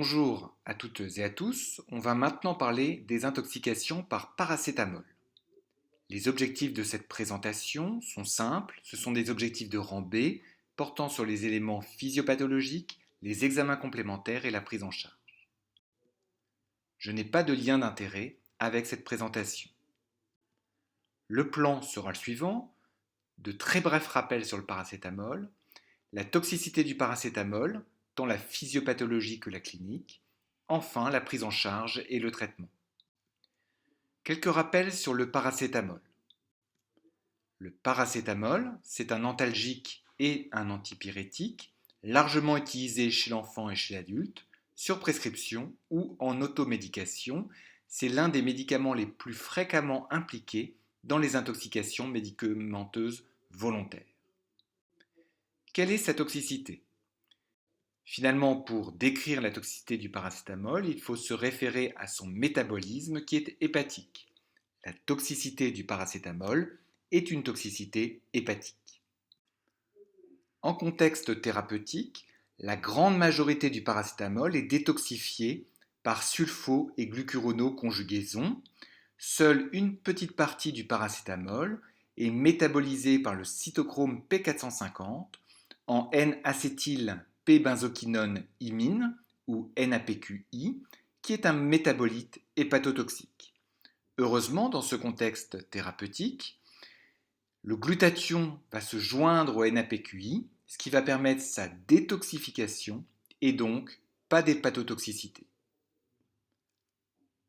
Bonjour à toutes et à tous, on va maintenant parler des intoxications par paracétamol. Les objectifs de cette présentation sont simples, ce sont des objectifs de rang B portant sur les éléments physiopathologiques, les examens complémentaires et la prise en charge. Je n'ai pas de lien d'intérêt avec cette présentation. Le plan sera le suivant, de très brefs rappels sur le paracétamol, la toxicité du paracétamol, tant la physiopathologie que la clinique, enfin la prise en charge et le traitement. Quelques rappels sur le paracétamol. Le paracétamol, c'est un antalgique et un antipyrétique, largement utilisé chez l'enfant et chez l'adulte, sur prescription ou en automédication. C'est l'un des médicaments les plus fréquemment impliqués dans les intoxications médicamenteuses volontaires. Quelle est sa toxicité? Finalement, pour décrire la toxicité du paracétamol, il faut se référer à son métabolisme qui est hépatique. La toxicité du paracétamol est une toxicité hépatique. En contexte thérapeutique, la grande majorité du paracétamol est détoxifiée par sulfo- et glucuronoconjugaison. Seule une petite partie du paracétamol est métabolisée par le cytochrome P450 en N-acétyl-P-benzoquinone imine ou NAPQI, qui est un métabolite hépatotoxique. Heureusement, dans ce contexte thérapeutique, le glutathion va se joindre au NAPQI, ce qui va permettre sa détoxification et donc pas d'hépatotoxicité.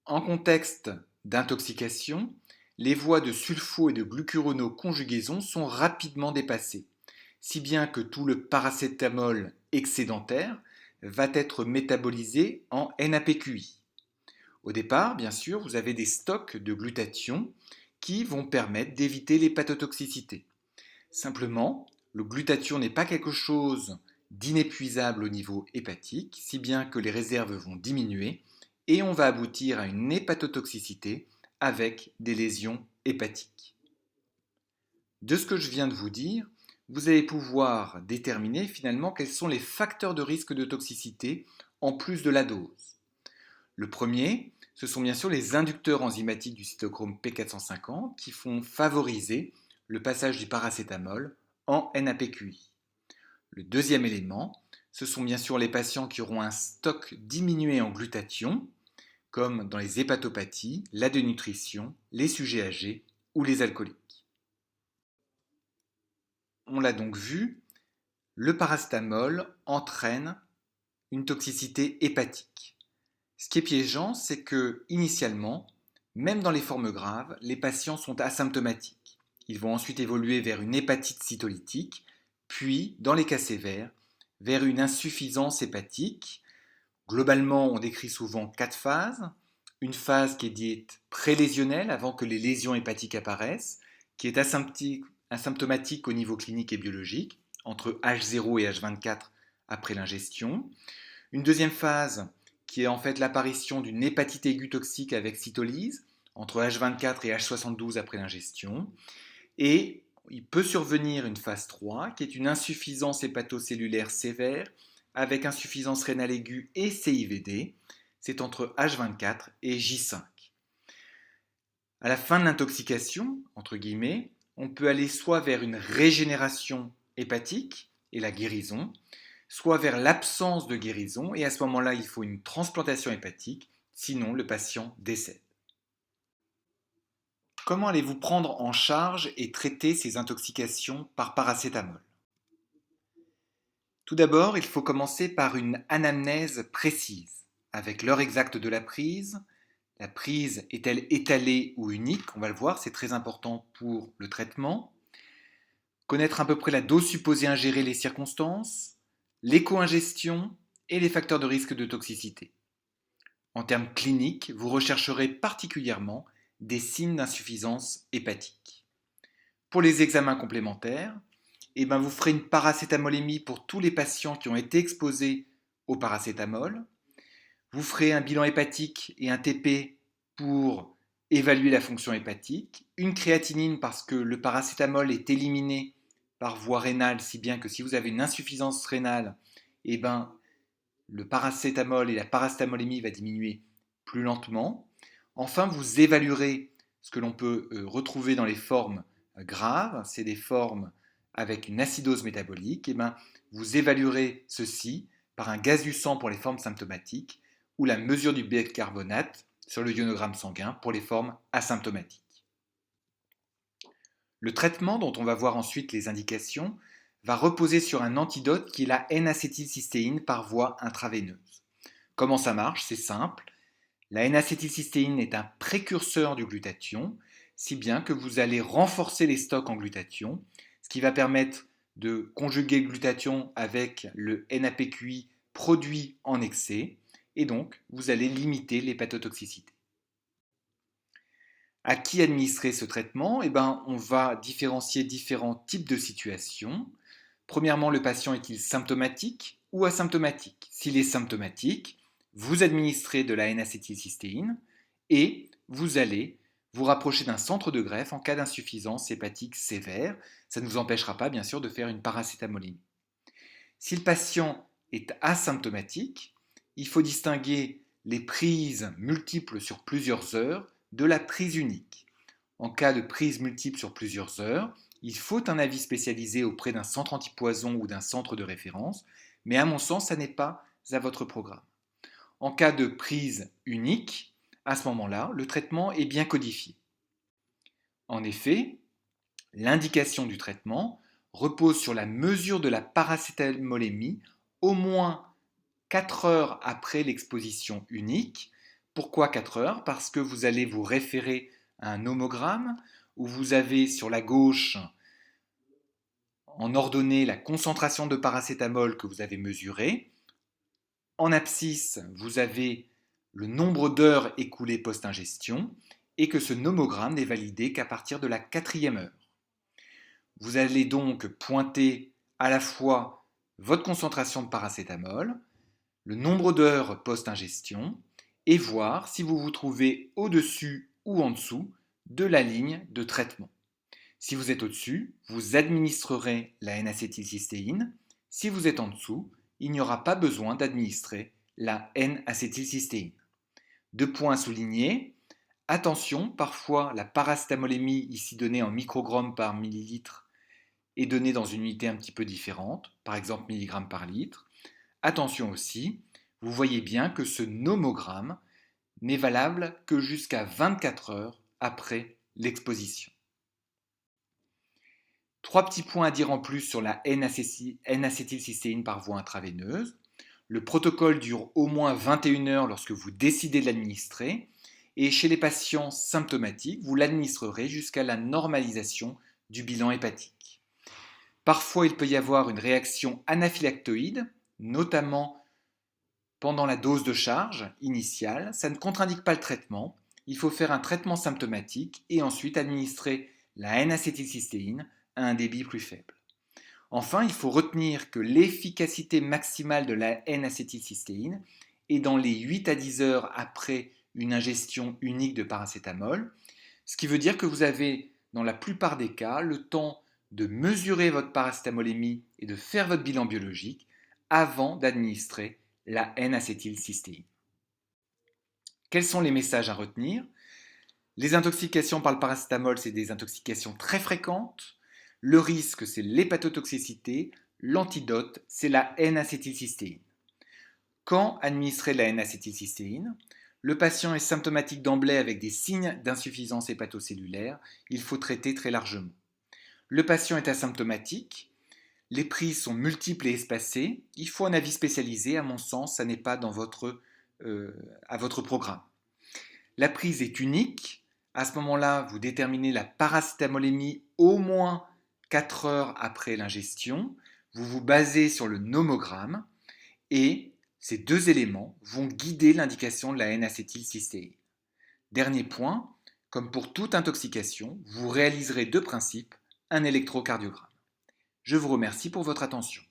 En contexte d'intoxication, les voies de sulfo et de glucuronoconjugaison sont rapidement dépassées, si bien que tout le paracétamol excédentaire va être métabolisé en NAPQI. Au départ, bien sûr, vous avez des stocks de glutathion qui vont permettre d'éviter l'hépatotoxicité. Simplement, le glutathion n'est pas quelque chose d'inépuisable au niveau hépatique, si bien que les réserves vont diminuer et on va aboutir à une hépatotoxicité avec des lésions hépatiques. De ce que je viens de vous dire, vous allez pouvoir déterminer finalement quels sont les facteurs de risque de toxicité en plus de la dose. Le premier, ce sont bien sûr les inducteurs enzymatiques du cytochrome P450 qui font favoriser le passage du paracétamol en NAPQI. Le deuxième élément, ce sont bien sûr les patients qui auront un stock diminué en glutathion, comme dans les hépatopathies, la dénutrition, les sujets âgés ou les alcooliques. On l'a donc vu, le paracétamol entraîne une toxicité hépatique. Ce qui est piégeant, c'est que, initialement, même dans les formes graves, les patients sont asymptomatiques. Ils vont ensuite évoluer vers une hépatite cytolytique, puis, dans les cas sévères, vers une insuffisance hépatique. Globalement, on décrit souvent 4 phases. Une phase qui est dite prélésionnelle, avant que les lésions hépatiques apparaissent, qui est asymptomatique au niveau clinique et biologique, entre H0 et H24 après l'ingestion. Une deuxième phase qui est en fait l'apparition d'une hépatite aiguë toxique avec cytolyse, entre H24 et H72 après l'ingestion. Et il peut survenir une phase 3, qui est une insuffisance hépatocellulaire sévère, avec insuffisance rénale aiguë et CIVD. C'est entre H24 et J5. À la fin de l'intoxication, entre guillemets, on peut aller soit vers une régénération hépatique et la guérison, soit vers l'absence de guérison, et à ce moment-là, il faut une transplantation hépatique, sinon le patient décède. Comment allez-vous prendre en charge et traiter ces intoxications par paracétamol? Tout d'abord, il faut commencer par une anamnèse précise, avec l'heure exacte de la prise est-elle étalée ou unique? On va le voir, c'est très important pour le traitement. Connaître à peu près la dose supposée ingérée, les circonstances, l'éco-ingestion et les facteurs de risque de toxicité. En termes cliniques, vous rechercherez particulièrement des signes d'insuffisance hépatique. Pour les examens complémentaires, vous ferez une paracétamolémie pour tous les patients qui ont été exposés au paracétamol. Vous ferez un bilan hépatique et un TP pour évaluer la fonction hépatique. Une créatinine parce que le paracétamol est éliminé par voie rénale, si bien que si vous avez une insuffisance rénale, le paracétamol et la paracétamolémie va diminuer plus lentement. Enfin, vous évaluerez ce que l'on peut retrouver dans les formes graves, c'est des formes avec une acidose métabolique, et bien, vous évaluerez ceci par un gaz du sang pour les formes symptomatiques ou la mesure du bicarbonate sur le ionogramme sanguin pour les formes asymptomatiques. Le traitement, dont on va voir ensuite les indications, va reposer sur un antidote qui est la N-acétylcystéine par voie intraveineuse. Comment ça marche? C'est simple. La N-acétylcystéine est un précurseur du glutathion, si bien que vous allez renforcer les stocks en glutathion, ce qui va permettre de conjuguer le glutathion avec le NAPQI produit en excès, et donc vous allez limiter l'hépatotoxicité. À qui administrer ce traitement? On va différencier différents types de situations. Premièrement, le patient est-il symptomatique ou asymptomatique? S'il est symptomatique, vous administrez de la N-acétylcystéine et vous allez vous rapprocher d'un centre de greffe en cas d'insuffisance hépatique sévère. Ça ne vous empêchera pas, bien sûr, de faire une paracétamolémie. Si le patient est asymptomatique, il faut distinguer les prises multiples sur plusieurs heures de la prise unique. En cas de prise multiple sur plusieurs heures, il faut un avis spécialisé auprès d'un centre antipoison ou d'un centre de référence, mais à mon sens, ça n'est pas à votre programme. En cas de prise unique, à ce moment-là, le traitement est bien codifié. En effet, l'indication du traitement repose sur la mesure de la paracétamolémie au moins 4 heures après l'exposition unique. Pourquoi 4 heures? Parce que vous allez vous référer à un nomogramme où vous avez sur la gauche en ordonnée la concentration de paracétamol que vous avez mesurée. En abscisse, vous avez le nombre d'heures écoulées post-ingestion et que ce nomogramme n'est validé qu'à partir de la 4e heure. Vous allez donc pointer à la fois votre concentration de paracétamol, le nombre d'heures post-ingestion et voir si vous vous trouvez au-dessus ou en dessous de la ligne de traitement. Si vous êtes au-dessus, vous administrerez la N-acétylcystéine. Si vous êtes en dessous, il n'y aura pas besoin d'administrer la N-acétylcystéine. Deux points soulignés. Attention, parfois la paracétamolémie, ici donnée en microgrammes par millilitre, est donnée dans une unité un petit peu différente, par exemple milligrammes par litre. Attention aussi, vous voyez bien que ce nomogramme n'est valable que jusqu'à 24 heures après l'exposition. 3 petits points à dire en plus sur la N-acétylcystéine par voie intraveineuse. Le protocole dure au moins 21 heures lorsque vous décidez de l'administrer. Et chez les patients symptomatiques, vous l'administrerez jusqu'à la normalisation du bilan hépatique. Parfois, il peut y avoir une réaction anaphylactoïde, notamment pendant la dose de charge initiale. Ça ne contre-indique pas le traitement. Il faut faire un traitement symptomatique et ensuite administrer la N-acétylcystéine à un débit plus faible. Enfin, il faut retenir que l'efficacité maximale de la N-acétylcystéine est dans les 8 à 10 heures après une ingestion unique de paracétamol, ce qui veut dire que vous avez, dans la plupart des cas, le temps de mesurer votre paracétamolémie et de faire votre bilan biologique avant d'administrer la N-acétylcystéine. Quels sont les messages à retenir? Les intoxications par le paracétamol, c'est des intoxications très fréquentes. Le risque, c'est l'hépatotoxicité. L'antidote, c'est la N-acétylcystéine. Quand administrer la N-acétylcystéine? Le patient est symptomatique d'emblée avec des signes d'insuffisance hépatocellulaire. Il faut traiter très largement. Le patient est asymptomatique. Les prises sont multiples et espacées. Il faut un avis spécialisé. À mon sens, ça n'est pas à votre programme. La prise est unique. À ce moment-là, vous déterminez la paracétamolémie au moins 4 heures après l'ingestion. Vous vous basez sur le nomogramme et ces deux éléments vont guider l'indication de la N-acétylcystéine. Dernier point, comme pour toute intoxication, vous réaliserez de principe un électrocardiogramme. Je vous remercie pour votre attention.